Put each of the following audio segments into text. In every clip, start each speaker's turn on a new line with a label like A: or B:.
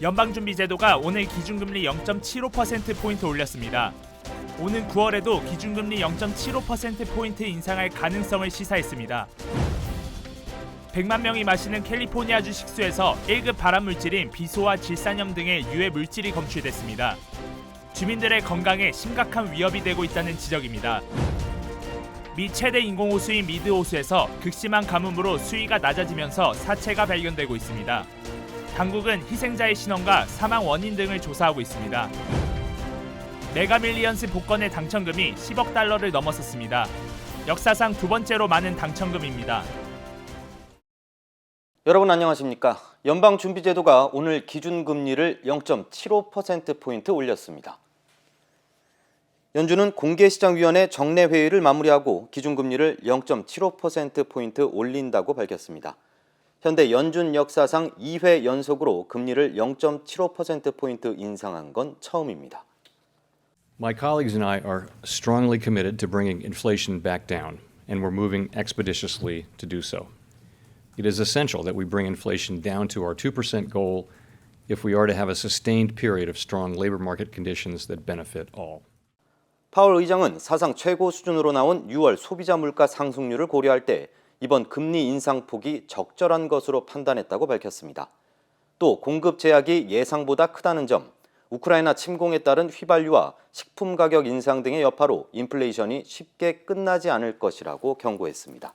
A: 연방준비제도가 오늘 기준금리 0.75%포인트 올렸습니다. 오는 9월에도 기준금리 0.75%포인트 인상할 가능성을 시사했습니다. 100만 명이 마시는 캘리포니아주 식수에서 1급 발암물질인 비소와 질산염 등의 유해 물질이 검출됐습니다. 주민들의 건강에 심각한 위협이 되고 있다는 지적입니다. 미 최대 인공호수인 미드호수에서 극심한 가뭄으로 수위가 낮아지면서 사체가 발견되고 있습니다. 당국은 희생자의 신원과 사망 원인 등을 조사하고 있습니다. 메가밀리언스 복권의 당첨금이 10억 달러를 넘어섰습니다. 역사상 두 번째로 많은 당첨금입니다.
B: 여러분 안녕하십니까? 연방준비제도가 오늘 기준금리를 0.75%포인트 올렸습니다. 연준은 공개시장위원회 정례회의를 마무리하고 기준금리를 0.75%포인트 올린다고 밝혔습니다. 현대 연준 역사상 2회 연속으로 금리를 0.75%포인트 인상한 건 처음입니다.
C: My colleagues and I are strongly committed to bringing inflation back down, and we're moving expeditiously to do so. It is essential that we bring inflation down to our 2% goal if we are to have a sustained period of strong labor market conditions that benefit all.
B: 파월 의장은 사상 최고 수준으로 나온 6월 소비자 물가 상승률을 고려할 때 이번 금리 인상폭이 적절한 것으로 판단했다고 밝혔습니다. 또 공급 제약이 예상보다 크다는 점, 우크라이나 침공에 따른 휘발유와 식품 가격 인상 등의 여파로 인플레이션이 쉽게 끝나지 않을 것이라고 경고했습니다.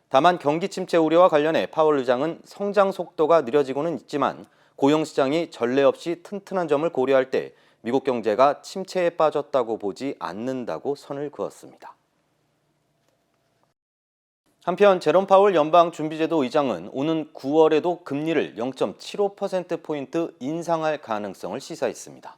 B: 다만 경기 침체 우려와 관련해 파월 의장은 성장 속도가 느려지고는 있지만 고용시장이 전례 없이 튼튼한 점을 고려할 때 미국 경제가 침체에 빠졌다고 보지 않는다고 선을 그었습니다. 한편 제롬 파월 연방준비제도 의장은 오는 9월에도 금리를 0.75%포인트 인상할 가능성을 시사했습니다.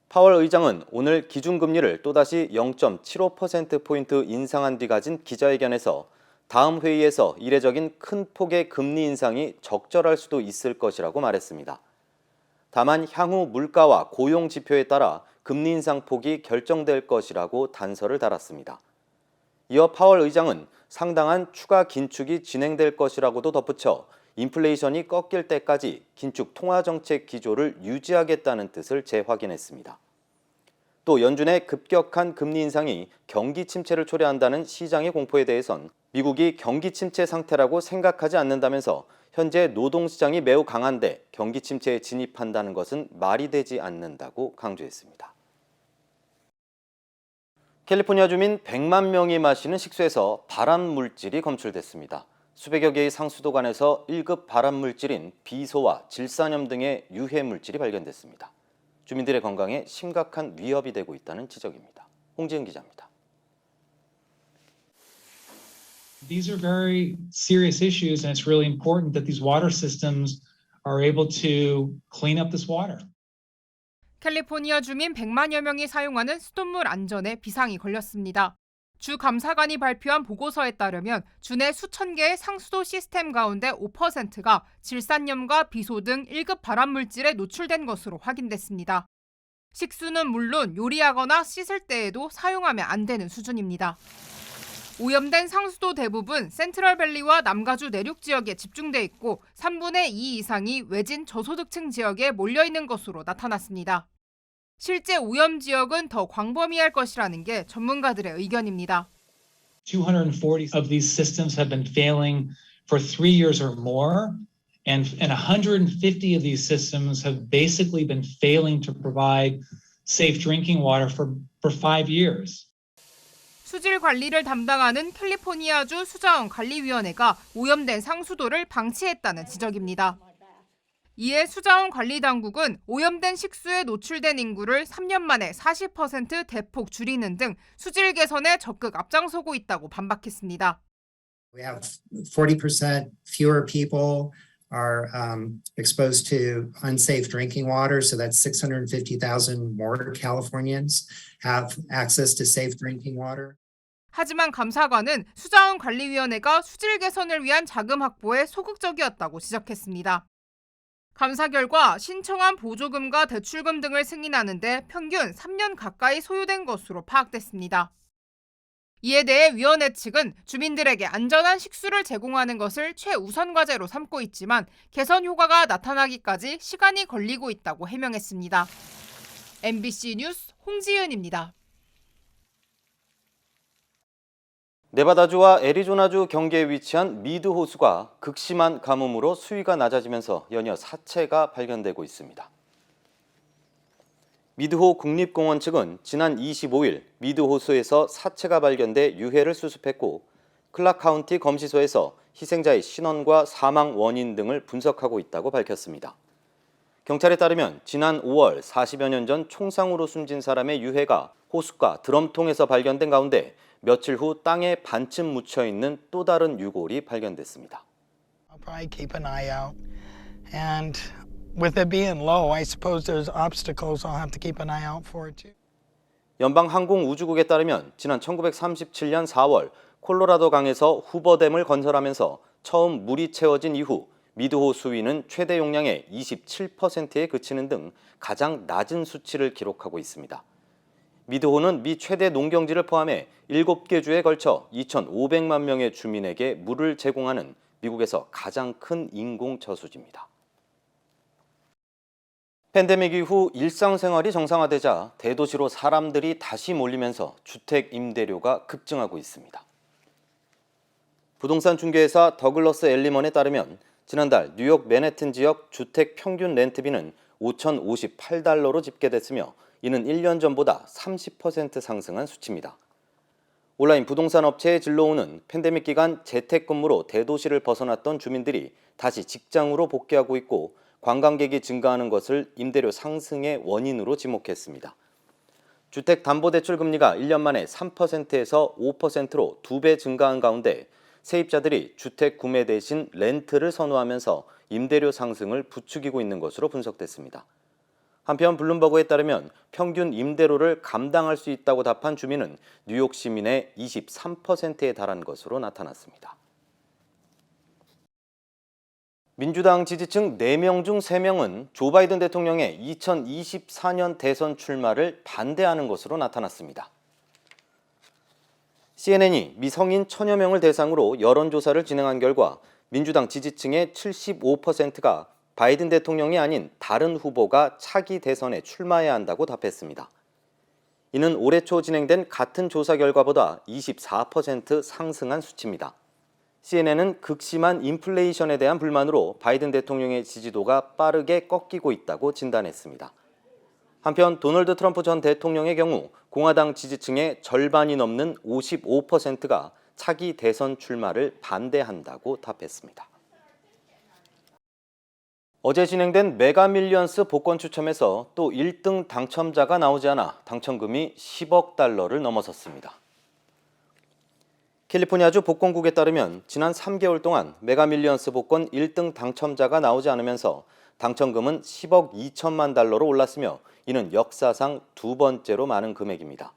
B: 파월 의장은 오늘 기준금리를 또다시 0.75%포인트 인상한 뒤 가진 기자회견에서 다음 회의에서 이례적인 큰 폭의 금리 인상이 적절할 수도 있을 것이라고 말했습니다. 다만 향후 물가와 고용 지표에 따라 금리 인상 폭이 결정될 것이라고 단서를 달았습니다. 이어 파월 의장은 상당한 추가 긴축이 진행될 것이라고도 덧붙여 인플레이션이 꺾일 때까지 긴축 통화정책 기조를 유지하겠다는 뜻을 재확인했습니다. 또 연준의 급격한 금리 인상이 경기 침체를 초래한다는 시장의 공포에 대해선 미국이 경기 침체 상태라고 생각하지 않는다면서 현재 노동시장이 매우 강한데 경기 침체에 진입한다는 것은 말이 되지 않는다고 강조했습니다. 캘리포니아 주민 100만 명이 마시는 식수에서 발암물질이 검출됐습니다. 수백여 개의 상수도관에서 1급 발암물질인 비소와 질산염 등의 유해물질이 발견됐습니다. 주민들의 건강에 심각한 위협이 되고 있다는 지적입니다. 홍지은 기자입니다.
D: These are very serious issues, and it's really important that these water systems are able to clean up this water.
E: 캘리포니아 주민 100만여 명이 사용하는 수돗물 안전에 비상이 걸렸습니다. 주 감사관이 발표한 보고서에 따르면 주내 수천 개의 상수도 시스템 가운데 5%가 질산염과 비소 등 1급 발암물질에 노출된 것으로 확인됐습니다. 식수는 물론 요리하거나 씻을 때에도 사용하면 안 되는 수준입니다. 오염된 상수도 대부분 센트럴밸리와 남가주 내륙 지역에 집중돼 있고 3분의 2 이상이 외진 저소득층 지역에 몰려있는 것으로 나타났습니다. 실제 오염 지역은 더 광범위할 것이라는 게 전문가들의 의견입니다.
D: 240 of these systems have been failing for 3 years or more, and 150 of these systems have basically been failing to provide safe drinking water for 5 years.
E: 수질 관리를 담당하는 캘리포니아주 수자원관리위원회가 오염된 상수도를 방치했다는 지적입니다. 이에 수자원관리당국은 오염된 식수에 노출된 인구를 3년 만에 40% 대폭 줄이는 등 수질 개선에 적극 앞장서고 있다고 반박했습니다.
F: We have 40% fewer people are exposed to unsafe drinking water, so that's 650,000 more Californians have access to safe drinking water.
E: 하지만 감사관은 수자원관리위원회가 수질 개선을 위한 자금 확보에 소극적이었다고 지적했습니다. 감사 결과 신청한 보조금과 대출금 등을 승인하는데 평균 3년 가까이 소요된 것으로 파악됐습니다. 이에 대해 위원회 측은 주민들에게 안전한 식수를 제공하는 것을 최우선 과제로 삼고 있지만 개선 효과가 나타나기까지 시간이 걸리고 있다고 해명했습니다. MBC 뉴스 홍지은입니다.
B: 네바다주와 애리조나주 경계에 위치한 미드 호수가 극심한 가뭄으로 수위가 낮아지면서 연이어 사체가 발견되고 있습니다. 미드호 국립공원 측은 지난 25일 미드 호수에서 사체가 발견돼 유해를 수습했고 클락 카운티 검시소에서 희생자의 신원과 사망 원인 등을 분석하고 있다고 밝혔습니다. 경찰에 따르면 지난 5월 40여 년 전 총상으로 숨진 사람의 유해가 호숫가 드럼통에서 발견된 가운데 며칠 후 땅에 반쯤 묻혀 있는 또 다른 유골이 발견됐습니다.
G: I'll probably keep an eye out. And with it being low, I suppose there's obstacles I'll have to keep an eye out for too.
B: 연방항공우주국에 따르면 지난 1937년 4월 콜로라도 강에서 후버댐을 건설하면서 처음 물이 채워진 이후 미드호 수위는 최대 용량의 27%에 그치는 등 가장 낮은 수치를 기록하고 있습니다. 미드호는 미 최대 농경지를 포함해 7개 주에 걸쳐 2,500만 명의 주민에게 물을 제공하는 미국에서 가장 큰 인공 저수지입니다. 팬데믹 이후 일상생활이 정상화되자 대도시로 사람들이 다시 몰리면서 주택 임대료가 급증하고 있습니다. 부동산 중개회사 더글러스 엘리먼에 따르면 지난달 뉴욕 맨해튼 지역 주택 평균 렌트비는 $5,058로 집계됐으며 이는 1년 전보다 30% 상승한 수치입니다. 온라인 부동산 업체의 진로우는 팬데믹 기간 재택근무로 대도시를 벗어났던 주민들이 다시 직장으로 복귀하고 있고 관광객이 증가하는 것을 임대료 상승의 원인으로 지목했습니다. 주택담보대출 금리가 1년 만에 3%에서 5%로 2배 증가한 가운데 세입자들이 주택 구매 대신 렌트를 선호하면서 임대료 상승을 부추기고 있는 것으로 분석됐습니다. 한편 블룸버그에 따르면 평균 임대료를 감당할 수 있다고 답한 주민은 뉴욕 시민의 23%에 달한 것으로 나타났습니다. 민주당 지지층 4명 중 3명은 조 바이든 대통령의 2024년 대선 출마를 반대하는 것으로 나타났습니다. CNN이 미성인 1,000여 명을 대상으로 여론조사를 진행한 결과 민주당 지지층의 75%가 바이든 대통령이 아닌 다른 후보가 차기 대선에 출마해야 한다고 답했습니다. 이는 올해 초 진행된 같은 조사 결과보다 24% 상승한 수치입니다. CNN은 극심한 인플레이션에 대한 불만으로 바이든 대통령의 지지도가 빠르게 꺾이고 있다고 진단했습니다. 한편 도널드 트럼프 전 대통령의 경우 공화당 지지층의 절반이 넘는 55%가 차기 대선 출마를 반대한다고 답했습니다. 어제 진행된 메가밀리언스 복권 추첨에서 또 1등 당첨자가 나오지 않아 당첨금이 10억 달러를 넘어섰습니다. 캘리포니아주 복권국에 따르면 지난 3개월 동안 메가밀리언스 복권 1등 당첨자가 나오지 않으면서 당첨금은 10억 2천만 달러로 올랐으며 이는 역사상 두 번째로 많은 금액입니다.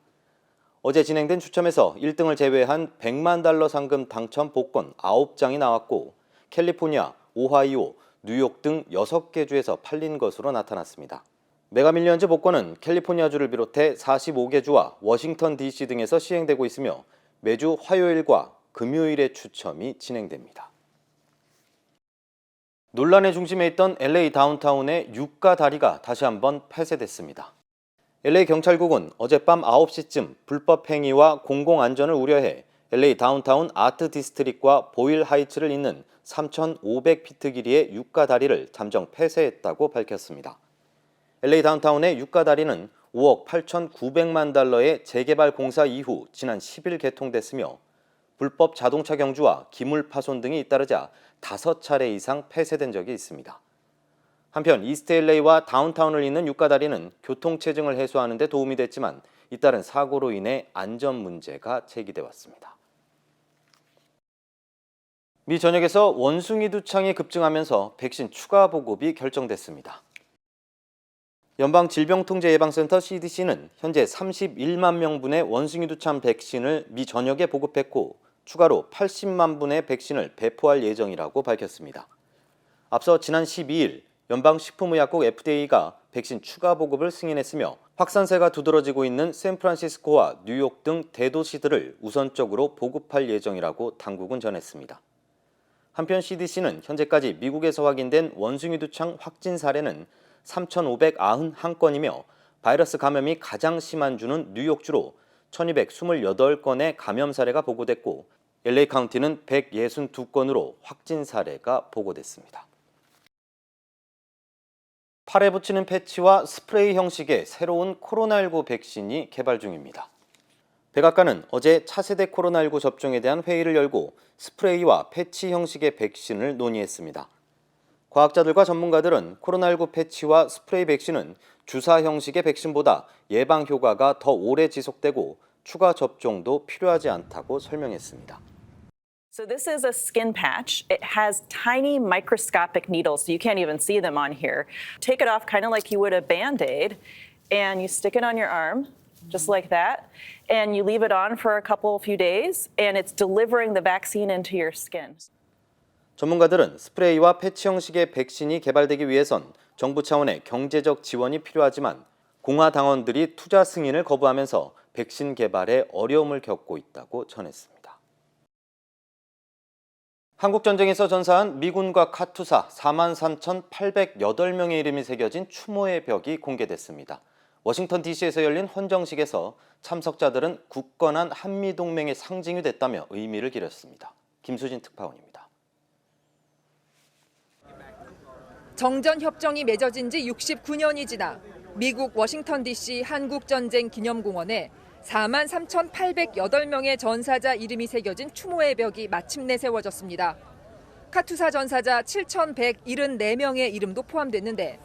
B: 어제 진행된 추첨에서 1등을 제외한 100만 달러 상금 당첨 복권 9장이 나왔고 캘리포니아, 오하이오, 뉴욕 등 6개 주에서 팔린 것으로 나타났습니다. 메가밀리언즈 복권은 캘리포니아주를 비롯해 45개 주와 워싱턴 DC 등에서 시행되고 있으며 매주 화요일과 금요일에 추첨이 진행됩니다. 논란의 중심에 있던 LA 다운타운의 유가 다리가 다시 한번 폐쇄됐습니다. LA 경찰국은 어젯밤 9시쯤 불법 행위와 공공안전을 우려해 LA 다운타운 아트 디스트릭과 보일 하이츠를 잇는 3,500피트 길이의 유가 다리를 잠정 폐쇄했다고 밝혔습니다. LA 다운타운의 유가 다리는 5억 8,900만 달러의 재개발 공사 이후 지난 10일 개통됐으며 불법 자동차 경주와 기물 파손 등이 잇따르자 5차례 이상 폐쇄된 적이 있습니다. 한편 이스트 LA와 다운타운을 잇는 유가 다리는 교통체증을 해소하는 데 도움이 됐지만 잇따른 사고로 인해 안전 문제가 제기돼 왔습니다. 미 전역에서 원숭이 두창이 급증하면서 백신 추가 보급이 결정됐습니다. 연방질병통제예방센터 CDC는 현재 31만 명분의 원숭이 두창 백신을 미 전역에 보급했고 추가로 80만 분의 백신을 배포할 예정이라고 밝혔습니다. 앞서 지난 12일 연방식품의약국 FDA가 백신 추가 보급을 승인했으며 확산세가 두드러지고 있는 샌프란시스코와 뉴욕 등 대도시들을 우선적으로 보급할 예정이라고 당국은 전했습니다. 한편 CDC는 현재까지 미국에서 확인된 원숭이 두창 확진 사례는 3,591건이며 바이러스 감염이 가장 심한 주는 뉴욕주로 1,228건의 감염 사례가 보고됐고 LA 카운티는 162건으로 확진 사례가 보고됐습니다. 팔에 붙이는 패치와 스프레이 형식의 새로운 코로나19 백신이 개발 중입니다. 백악관은 어제 차세대 코로나19 접종에 대한 회의를 열고 스프레이와 패치 형식의 백신을 논의했습니다. 과학자들과 전문가들은 코로나19 패치와 스프레이 백신은 주사 형식의 백신보다 예방 효과가 더 오래 지속되고 추가 접종도 필요하지 않다고 설명했습니다.
H: So this is a skin patch. It has tiny microscopic needles, so you can't even see them on here. Take it off kind of like you would a Band-Aid, and you stick it on your arm, just like that, and you leave it on for a few days, and it's delivering the vaccine into your skin.
B: 전문가들은 스프레이와 패치 형식의 백신이 개발되기 위해선 정부 차원의 경제적 지원이 필요하지만 공화당원들이 투자 승인을 거부하면서 백신 개발에 어려움을 겪고 있다고 전했습니다. 한국전쟁에서 전사한 미군과 카투사 43,808명의 이름이 새겨진 추모의 벽이 공개됐습니다. 워싱턴 DC에서 열린 헌정식에서 참석자들은 굳건한 한미동맹의 상징이 됐다며 의미를 기렸습니다. 김수진 특파원입니다.
I: 정전협정이 맺어진 지 69년이 지나 미국 워싱턴 DC 한국전쟁 기념공원에 43,808명의 전사자 이름이 새겨진 추모의 벽이 마침내 세워졌습니다. 카투사 전사자 7,174명의 이름도 포함됐는데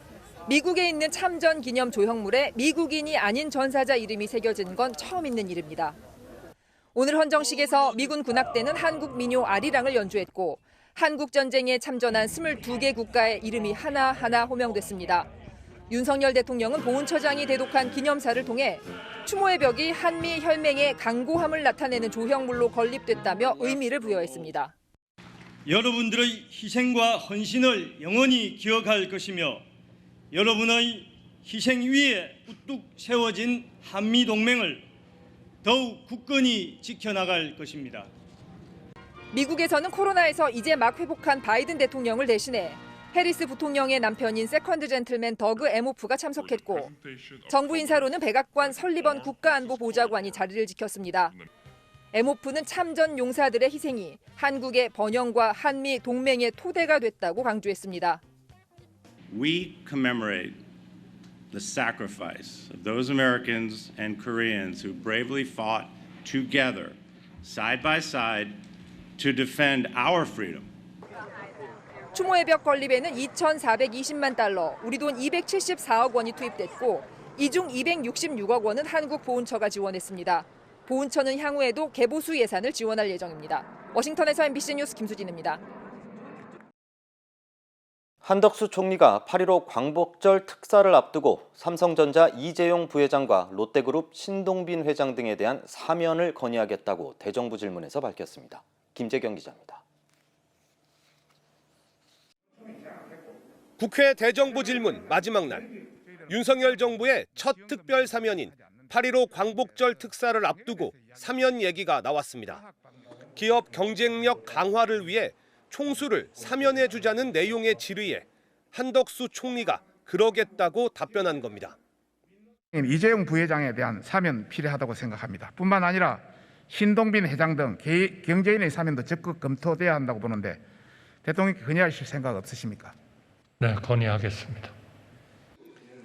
I: 미국에 있는 참전 기념 조형물에 미국인이 아닌 전사자 이름이 새겨진 건 처음 있는 일입니다. 오늘 헌정식에서 미군 군악대는 한국 민요 아리랑을 연주했고 한국전쟁에 참전한 22개 국가의 이름이 하나하나 호명됐습니다. 윤석열 대통령은 보훈처장이 대독한 기념사를 통해 추모의 벽이 한미 혈맹의 강고함을 나타내는 조형물로 건립됐다며 의미를 부여했습니다.
J: 여러분들의 희생과 헌신을 영원히 기억할 것이며 여러분의 희생 위에 우뚝 세워진 한미동맹을 더욱 굳건히 지켜나갈 것입니다.
I: 미국에서는 코로나에서 이제 막 회복한 바이든 대통령을 대신해 해리스 부통령의 남편인 세컨드 젠틀맨 더그 에모프가 참석했고 정부 인사로는 백악관 설리번 국가안보보좌관이 자리를 지켰습니다. 에모프는 참전 용사들의 희생이 한국의 번영과 한미 동맹의 토대가 됐다고 강조했습니다.
K: We commemorate the sacrifice of those Americans and Koreans who bravely fought together, side by side, to defend our freedom.
I: 추모의 벽 건립에는 2,420만 달러, 우리 돈 274억 원이 투입됐고 이 중 266억 원은 한국 보훈처가 지원했습니다. 보훈처는 향후에도 개보수 예산을 지원할 예정입니다. 워싱턴에서 MBC 뉴스 김수진입니다.
B: 한덕수 총리가 8.15 광복절 특사를 앞두고 삼성전자 이재용 부회장과 롯데그룹 신동빈 회장 등에 대한 사면을 건의하겠다고 대정부 질문에서 밝혔습니다. 김재경 기자입니다.
L: 국회 대정부 질문 마지막 날, 윤석열 정부의 첫 특별 사면인 8.15 광복절 특사를 앞두고 사면 얘기가 나왔습니다. 기업 경쟁력 강화를 위해 총수를 사면해 주자는 내용의 질의에 한덕수 총리가 그러겠다고 답변한 겁니다.
M: 이재용 부회장에 대한 사면 필요하다고 생각합니다. 뿐만 아니라 신동빈 회장 등 경제인의 사면도 적극 검토돼야 한다고 보는데 대통령께 건의하실 생각 없으십니까?
N: 네, 건의하겠습니다.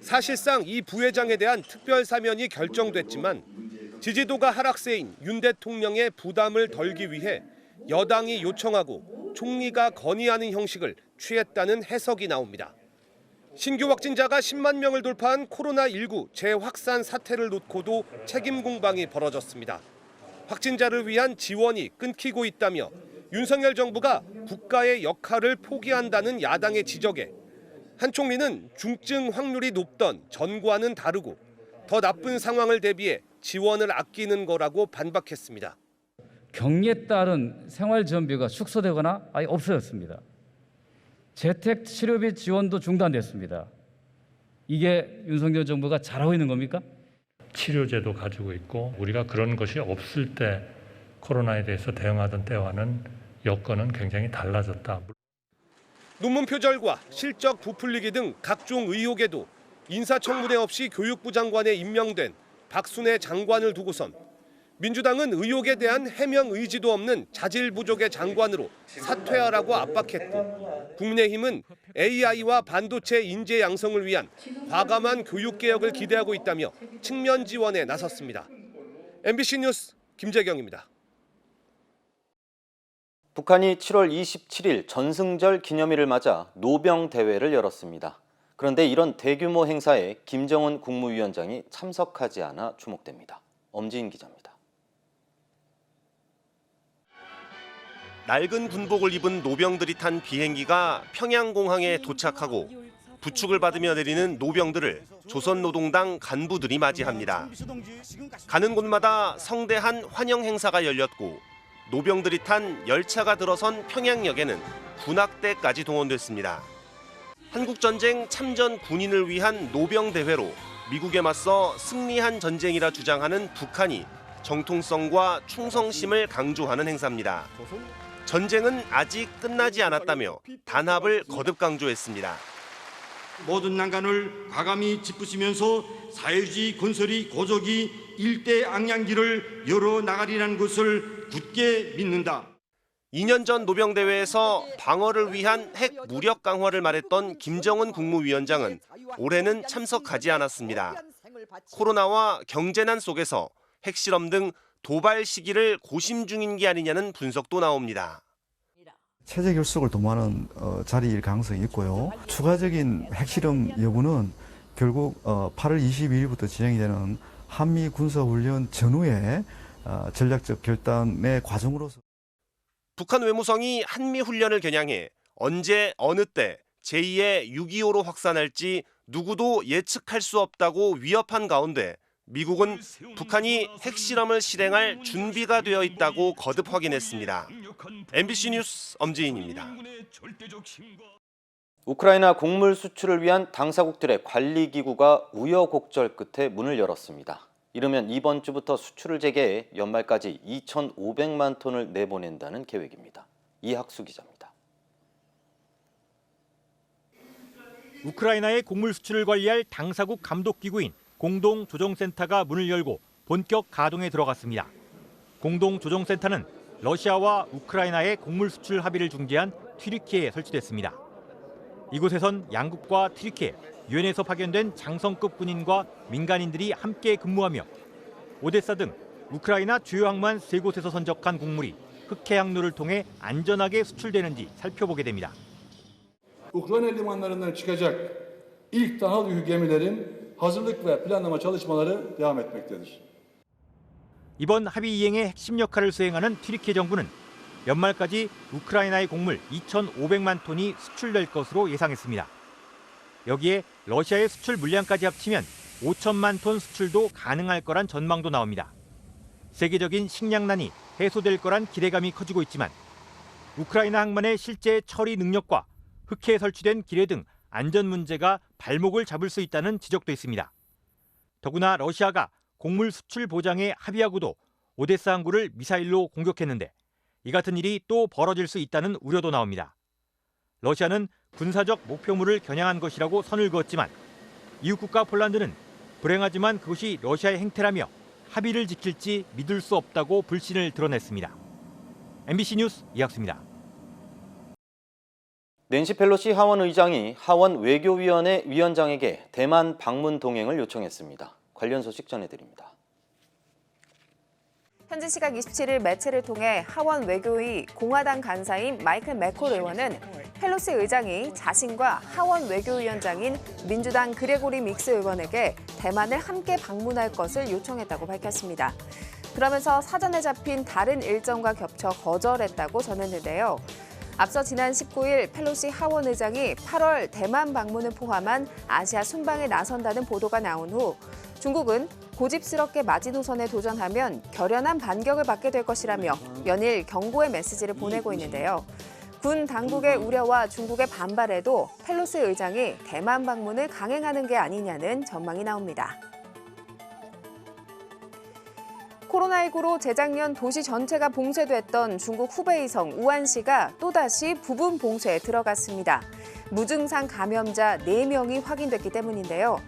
L: 사실상 이 부회장에 대한 특별 사면이 결정됐지만 지지도가 하락세인 윤 대통령의 부담을 덜기 위해 여당이 요청하고 총리가 건의하는 형식을 취했다는 해석이 나옵니다. 신규 확진자가 10만 명을 돌파한 코로나19 재확산 사태를 놓고도 책임 공방이 벌어졌습니다. 확진자를 위한 지원이 끊기고 있다며 윤석열 정부가 국가의 역할을 포기한다는 야당의 지적에 한 총리는 중증 확률이 높던 전과는 다르고 더 나쁜 상황을 대비해 지원을 아끼는 거라고 반박했습니다.
O: 격리에 따른 생활 지원비가 축소되거나 아예 없어졌습니다. 재택 치료비 지원도 중단됐습니다. 이게 윤석열 정부가 잘하고 있는 겁니까?
N: 치료제도 가지고 있고 우리가 그런 것이 없을 때 코로나에 대해서 대응하던 때와는 여건은 굉장히 달라졌다.
L: 논문 표절과 실적 부풀리기 등 각종 의혹에도 인사청문회 없이 교육부 장관에 임명된 박순애 장관을 두고선 민주당은 의혹에 대한 해명 의지도 없는 자질 부족의 장관으로 사퇴하라고 압박했고, 국민의힘은 AI와 반도체 인재 양성을 위한 과감한 교육 개혁을 기대하고 있다며 측면 지원에 나섰습니다. MBC 뉴스 김재경입니다.
B: 북한이 7월 27일 전승절 기념일을 맞아 노병 대회를 열었습니다. 그런데 이런 대규모 행사에 김정은 국무위원장이 참석하지 않아 주목됩니다. 엄지인 기자입니다.
P: 낡은 군복을 입은 노병들이 탄 비행기가 평양공항에 도착하고 부축을 받으며 내리는 노병들을 조선노동당 간부들이 맞이합니다. 가는 곳마다 성대한 환영 행사가 열렸고 노병들이 탄 열차가 들어선 평양역에는 군악대까지 동원됐습니다. 한국전쟁 참전 군인을 위한 노병대회로 미국에 맞서 승리한 전쟁이라 주장하는 북한이 정통성과 충성심을 강조하는 행사입니다. 전쟁은 아직 끝나지 않았다며 단합을 거듭 강조했습니다.
Q: 모든 난간을 과감히 짚으시면서 사회주의 건설이 고적이 일대 악량기를 열어나가리라는 것을 굳게 믿는다.
P: 2년 전 노병대회에서 방어를 위한 핵 무력 강화를 말했던 김정은 국무위원장은 올해는 참석하지 않았습니다. 코로나와 경제난 속에서 핵실험 등 도발 시기를 고심 중인 게 아니냐는 분석도 나옵니다.
R: 체제 결속을 도모하는 자리일 가능성이 있고요. 추가적인 핵실험 여부는 결국 8월 22일부터 진행이 되는 한미 군사훈련 전후의 전략적 결단의 과정으로서
P: 북한 외무성이 한미 훈련을 겨냥해 언제 어느 때 제2의 6.25로 확산할지 누구도 예측할 수 없다고 위협한 가운데 미국은 북한이 핵실험을 실행할 준비가 되어 있다고 거듭 확인했습니다. MBC 뉴스 엄지인입니다.
B: 우크라이나 곡물 수출을 위한 당사국들의 관리기구가 우여곡절 끝에 문을 열었습니다. 이르면 이번 주부터 수출을 재개해 연말까지 2,500만 톤을 내보낸다는 계획입니다. 이학수 기자입니다.
S: 우크라이나의 곡물 수출을 관리할 당사국 감독기구인 공동조정센터가 문을 열고 본격 가동에 들어갔습니다. 공동조정센터는 러시아와 우크라이나의 곡물 수출 합의를 중재한 튀르키예에 설치됐습니다. 이곳에선 양국과 튀르키예, 유엔에서 파견된 장성급 군인과 민간인들이 함께 근무하며 오데사 등 우크라이나 주요 항만 3곳에서 선적한 곡물이 흑해 항로를 통해 안전하게 수출되는지 살펴보게 됩니다.
T: Ukrayna limanlarından çıkacak ilk tahıl yükü gemilerin hazırlık ve planlama çalışmaları devam etmektedir.
S: 이번 합의 이행의 핵심 역할을 수행하는 튀르키예 정부는 연말까지 우크라이나의 곡물 2,500만 톤이 수출될 것으로 예상했습니다. 여기에 러시아의 수출 물량까지 합치면 5천만 톤 수출도 가능할 거란 전망도 나옵니다. 세계적인 식량난이 해소될 거란 기대감이 커지고 있지만 우크라이나 항만의 실제 처리 능력과 흑해에 설치된 기뢰 등 안전 문제가 발목을 잡을 수 있다는 지적도 있습니다. 더구나 러시아가 곡물 수출 보장에 합의하고도 오데사 항구를 미사일로 공격했는데 이 같은 일이 또 벌어질 수 있다는 우려도 나옵니다. 러시아는 군사적 목표물을 겨냥한 것이라고 선을 그었지만 이웃국가 폴란드는 불행하지만 그것이 러시아의 행태라며 합의를 지킬지 믿을 수 없다고 불신을 드러냈습니다. MBC 뉴스 이학수입니다.
B: 낸시 펠로시 하원 의장이 하원 외교위원회 위원장에게 대만 방문 동행을 요청했습니다. 관련 소식 전해드립니다.
U: 현지 시각 27일 매체를 통해 하원 외교위 공화당 간사인 마이클 맥콜 의원은 펠로시 의장이 자신과 하원 외교위원장인 민주당 그레고리 믹스 의원에게 대만을 함께 방문할 것을 요청했다고 밝혔습니다. 그러면서 사전에 잡힌 다른 일정과 겹쳐 거절했다고 전했는데요. 앞서 지난 19일 펠로시 하원 의장이 8월 대만 방문을 포함한 아시아 순방에 나선다는 보도가 나온 후 중국은 고집스럽게 마지노선에 도전하면 결연한 반격을 받게 될 것이라며 연일 경고의 메시지를 보내고 있는데요. 군 당국의 우려와 중국의 반발에도 펠로시 의장이 대만 방문을 강행하는 게 아니냐는 전망이 나옵니다. 코로나19로 재작년 도시 전체가 봉쇄됐던 중국 후베이성 우한시가 또다시 부분 봉쇄에 들어갔습니다. 무증상 감염자 4명이 확인됐기 때문인데요.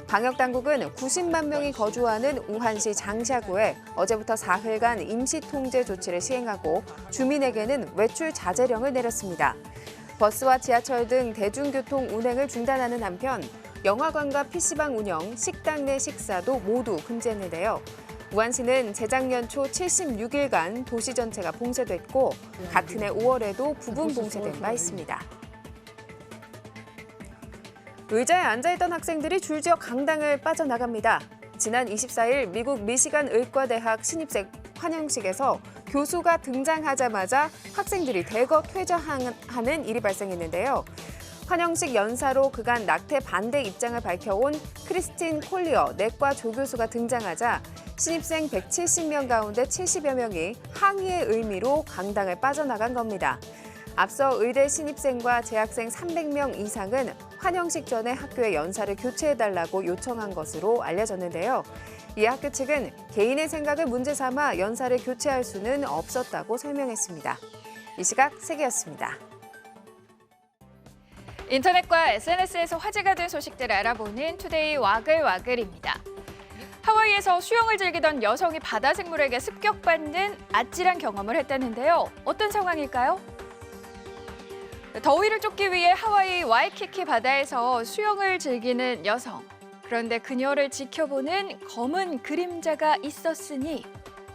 U: 방역당국은 90만 명이 거주하는 우한시 장샤구에 어제부터 사흘간 임시통제 조치를 시행하고 주민에게는 외출 자제령을 내렸습니다. 버스와 지하철 등 대중교통 운행을 중단하는 한편 영화관과 PC방 운영, 식당 내 식사도 모두 금지했는데요. 우한시는 재작년 초 76일간 도시 전체가 봉쇄됐고 같은 해 5월에도 부분 봉쇄된 바 있습니다. 의자에 앉아있던 학생들이 줄지어 강당을 빠져나갑니다. 지난 24일 미국 미시간 의과대학 신입생 환영식에서 교수가 등장하자마자 학생들이 대거 퇴장하는 일이 발생했는데요. 환영식 연사로 그간 낙태 반대 입장을 밝혀온 크리스틴 콜리어 내과 조교수가 등장하자 신입생 170명 가운데 70여 명이 항의의 의미로 강당을 빠져나간 겁니다. 앞서 의대 신입생과 재학생 300명 이상은 환영식 전에 학교의 연사를 교체해달라고 요청한 것으로 알려졌는데요. 이 학교 측은 개인의 생각을 문제 삼아 연사를 교체할 수는 없었다고 설명했습니다. 이 시각 세계였습니다.
A: 인터넷과 SNS에서 화제가 된 소식들을 알아보는 투데이 와글와글입니다. 하와이에서 수영을 즐기던 여성이 바다 생물에게 습격받는 아찔한 경험을 했다는데요. 어떤 상황일까요? 더위를 쫓기 위해 하와이 와이키키 바다에서 수영을 즐기는 여성. 그런데 그녀를 지켜보는 검은 그림자가 있었으니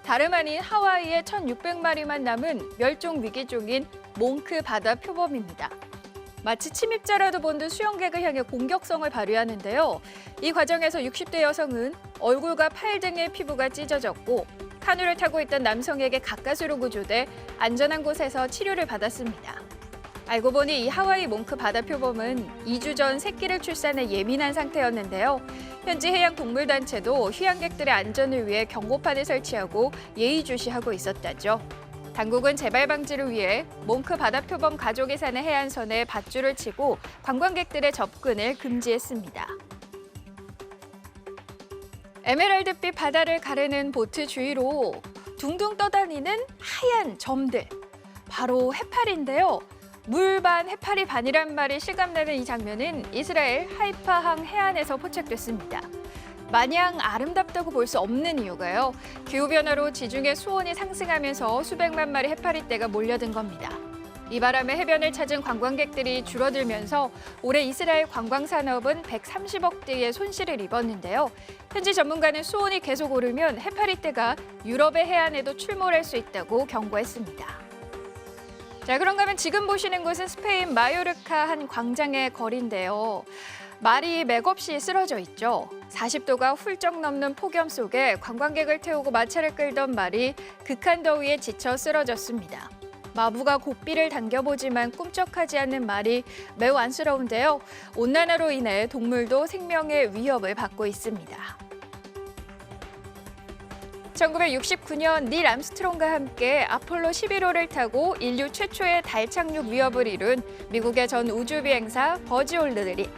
A: 다름 아닌 하와이에 1,600마리만 남은 멸종 위기종인 몽크 바다 표범입니다. 마치 침입자라도 본 듯 수영객을 향해 공격성을 발휘하는데요. 이 과정에서 60대 여성은 얼굴과 팔 등의 피부가 찢어졌고 카누를 타고 있던 남성에게 가까스로 구조돼 안전한 곳에서 치료를 받았습니다. 알고 보니 이 하와이 몽크 바다 표범은 2주 전 새끼를 출산해 예민한 상태였는데요. 현지 해양동물단체도 휴양객들의 안전을 위해 경고판을 설치하고 예의주시하고 있었다죠. 당국은 재발 방지를 위해 몽크 바다 표범 가족이 사는 해안선에 밧줄을 치고 관광객들의 접근을 금지했습니다. 에메랄드빛 바다를 가르는 보트 주위로 둥둥 떠다니는 하얀 점들. 바로 해파리인데요. 물 반 해파리 반이란 말이 실감나는 이 장면은 이스라엘 하이파항 해안에서 포착됐습니다. 마냥 아름답다고 볼 수 없는 이유가요. 기후변화로 지중해 수온이 상승하면서 수백만 마리 해파리떼가 몰려든 겁니다. 이 바람에 해변을 찾은 관광객들이 줄어들면서 올해 이스라엘 관광산업은 130억 대의 손실을 입었는데요. 현지 전문가는 수온이 계속 오르면 해파리떼가 유럽의 해안에도 출몰할 수 있다고 경고했습니다. 자, 그런가 하면 지금 보시는 곳은 스페인 마요르카 한 광장의 거리인데요. 말이 맥없이 쓰러져 있죠. 40도가 훌쩍 넘는 폭염 속에 관광객을 태우고 마차를 끌던 말이 극한 더위에 지쳐 쓰러졌습니다. 마부가 고삐를 당겨보지만 꿈쩍하지 않는 말이 매우 안쓰러운데요. 온난화로 인해 동물도 생명의 위협을 받고 있습니다. 1969년 닐 암스트롱과 함께 아폴로 11호를 타고 인류 최초의 달 착륙 위협을 이룬 미국의 전 우주비행사 버즈 올드린.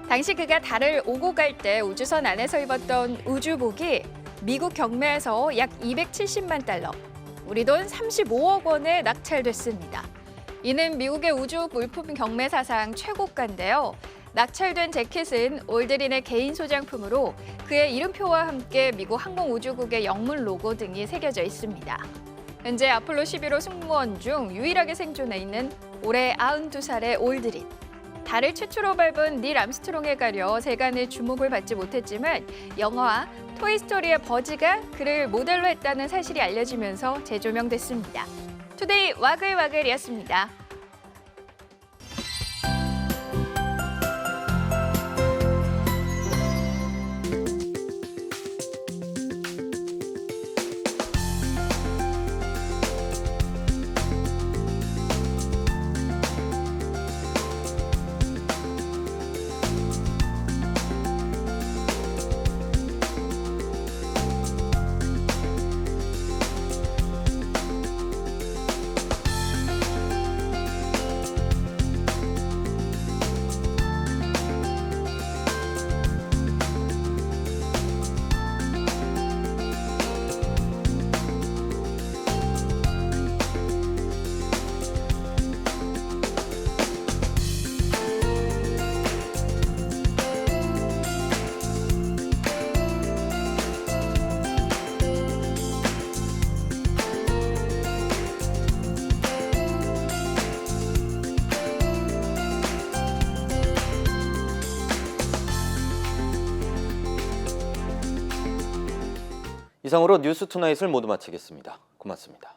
A: 당시 그가 달을 오고 갈 때 우주선 안에서 입었던 우주복이 미국 경매에서 약 270만 달러, 우리 돈 35억 원에 낙찰됐습니다. 이는 미국의 우주 물품 경매 사상 최고가인데요. 낙찰된 재킷은 올드린의 개인 소장품으로 그의 이름표와 함께 미국 항공우주국의 영문 로고 등이 새겨져 있습니다. 현재 아폴로 11호 승무원 중 유일하게 생존해 있는 올해 92살의 올드린. 달을 최초로 밟은 닐 암스트롱에 가려 세간의 주목을 받지 못했지만 영화 토이스토리의 버즈가 그를 모델로 했다는 사실이 알려지면서 재조명됐습니다. 투데이 와글와글이었습니다.
B: 이상으로 뉴스투나잇을 모두 마치겠습니다. 고맙습니다.